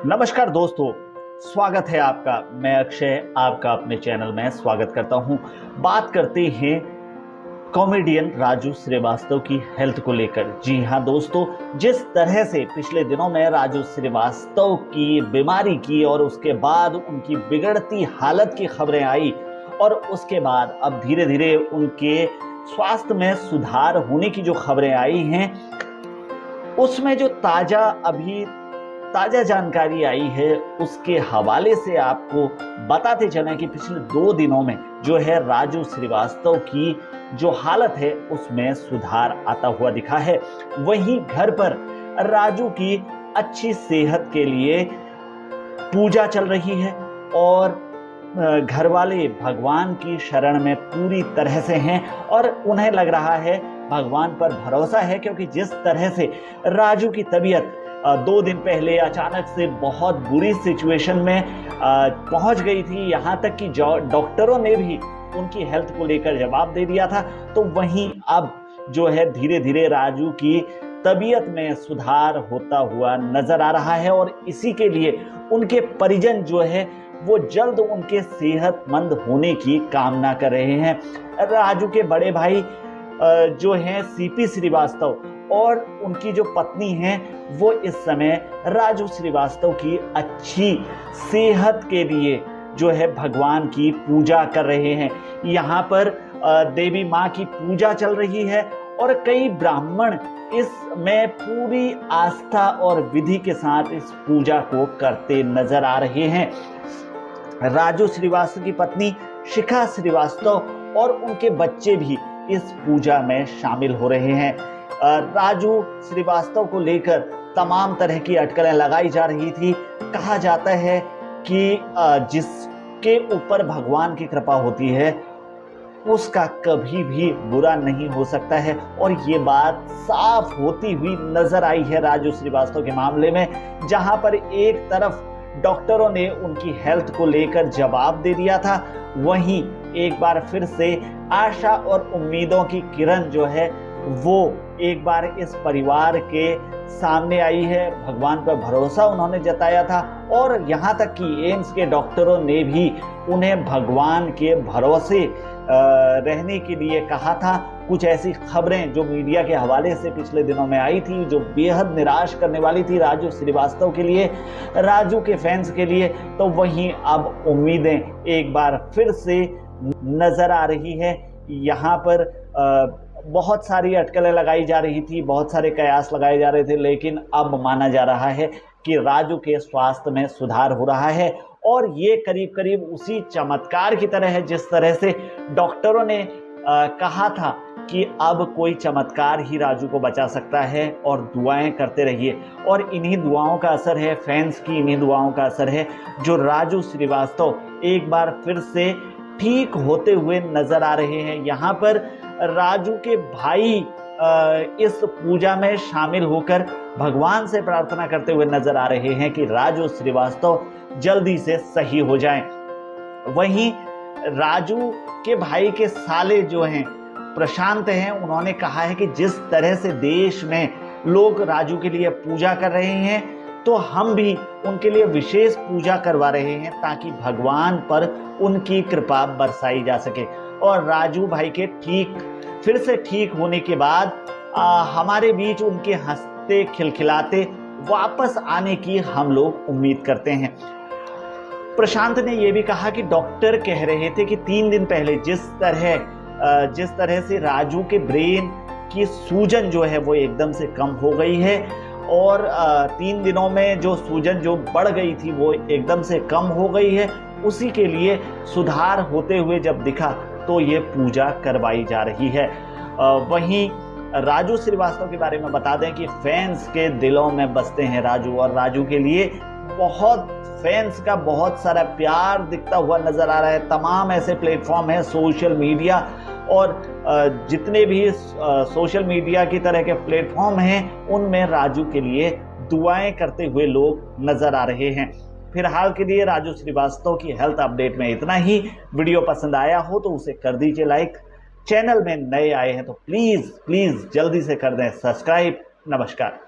नमस्कार दोस्तों, स्वागत है आपका। मैं अक्षय आपका अपने चैनल में स्वागत करता हूं। बात करते हैं कॉमेडियन राजू श्रीवास्तव की हेल्थ को लेकर। जी हां दोस्तों, जिस तरह से पिछले दिनों में राजू श्रीवास्तव की बीमारी की और उसके बाद उनकी बिगड़ती हालत की खबरें आई और उसके बाद अब धीरे धीरे उनके स्वास्थ्य में सुधार होने की जो खबरें आई हैं, उसमें जो ताजा जानकारी आई है उसके हवाले से आपको बताते चलें कि पिछले 2 दिनों में जो है राजू श्रीवास्तव की जो हालत है उसमें सुधार आता हुआ दिखा है। वहीं घर पर राजू की अच्छी सेहत के लिए पूजा चल रही है और घर वाले भगवान की शरण में पूरी तरह से हैं और उन्हें लग रहा है, भगवान पर भरोसा है, क्योंकि जिस तरह से राजू की तबीयत 2 दिन पहले अचानक से बहुत बुरी सिचुएशन में पहुंच गई थी, यहां तक कि डॉक्टरों ने भी उनकी हेल्थ को लेकर जवाब दे दिया था। तो वहीं अब जो है धीरे धीरे राजू की तबीयत में सुधार होता हुआ नजर आ रहा है और इसी के लिए उनके परिजन जो है वो जल्द उनके सेहतमंद होने की कामना कर रहे हैं। राजू के बड़े भाई जो हैं सीपी श्रीवास्तव और उनकी जो पत्नी हैं वो इस समय राजू श्रीवास्तव की अच्छी सेहत के लिए जो है भगवान की पूजा कर रहे हैं। यहाँ पर देवी माँ की पूजा चल रही है और कई ब्राह्मण इसमें पूरी आस्था और विधि के साथ इस पूजा को करते नजर आ रहे हैं। राजू श्रीवास्तव की पत्नी शिखा श्रीवास्तव और उनके बच्चे भी इस पूजा में शामिल हो रहे हैं। राजू श्रीवास्तव को लेकर तमाम तरह की अटकलें लगाई जा रही थी। कहा जाता है कि जिसके ऊपर भगवान की कृपा होती है उसका कभी भी बुरा नहीं हो सकता है और ये बात साफ होती हुई नजर आई है राजू श्रीवास्तव के मामले में, जहां पर एक तरफ डॉक्टरों ने उनकी हेल्थ को लेकर जवाब दे दिया था, वहीं एक बार फिर से आशा और उम्मीदों की किरण जो है वो एक बार इस परिवार के सामने आई है। भगवान पर भरोसा उन्होंने जताया था और यहाँ तक कि एम्स के डॉक्टरों ने भी उन्हें भगवान के भरोसे रहने के लिए कहा था। कुछ ऐसी खबरें जो मीडिया के हवाले से पिछले दिनों में आई थी जो बेहद निराश करने वाली थी राजू श्रीवास्तव के लिए, राजू के फैंस के लिए, तो वहीं अब उम्मीदें एक बार फिर से नजर आ रही है। यहाँ पर बहुत सारी अटकलें लगाई जा रही थी, बहुत सारे कयास लगाए जा रहे थे, लेकिन अब माना जा रहा है कि राजू के स्वास्थ्य में सुधार हो रहा है और ये करीब करीब उसी चमत्कार की तरह है जिस तरह से डॉक्टरों ने कहा था कि अब कोई चमत्कार ही राजू को बचा सकता है और दुआएं करते रहिए। और इन्हीं दुआओं का असर है, फैंस की इन्हीं दुआओं का असर है जो राजू श्रीवास्तव एक बार फिर से ठीक होते हुए नजर आ रहे हैं। यहाँ पर राजू के भाई इस पूजा में शामिल होकर भगवान से प्रार्थना करते हुए नजर आ रहे हैं कि राजू श्रीवास्तव जल्दी से सही हो जाएं। वहीं राजू के भाई के साले जो हैं प्रशांत हैं, उन्होंने कहा है कि जिस तरह से देश में लोग राजू के लिए पूजा कर रहे हैं तो हम भी उनके लिए विशेष पूजा करवा रहे हैं ताकि भगवान पर उनकी कृपा बरसाई जा सके। और राजू भाई के फिर से ठीक होने के बाद हमारे बीच उनके हंसते खिलखिलाते वापस आने की हम लोग उम्मीद करते हैं। प्रशांत ने यह भी कहा कि डॉक्टर कह रहे थे कि 3 दिन पहले जिस तरह से राजू के ब्रेन की सूजन जो है वो एकदम से कम हो गई है और 3 दिनों में जो सूजन जो बढ़ गई थी वो एकदम से कम हो गई है, उसी के लिए सुधार होते हुए जब दिखा तो ये पूजा करवाई जा रही है। वहीं राजू श्रीवास्तव के बारे में बता दें कि फैंस के दिलों में बसते हैं राजू और राजू के लिए फैंस का बहुत सारा प्यार दिखता हुआ नजर आ रहा है। तमाम ऐसे प्लेटफॉर्म हैं, सोशल मीडिया और जितने भी सोशल मीडिया की तरह के प्लेटफॉर्म हैं उनमें राजू के लिए दुआएं करते हुए लोग नजर आ रहे हैं। फिलहाल के लिए राजू श्रीवास्तव की हेल्थ अपडेट में इतना ही। वीडियो पसंद आया हो तो उसे कर दीजिए लाइक, चैनल में नए आए हैं तो प्लीज़ जल्दी से कर दें सब्सक्राइब। नमस्कार।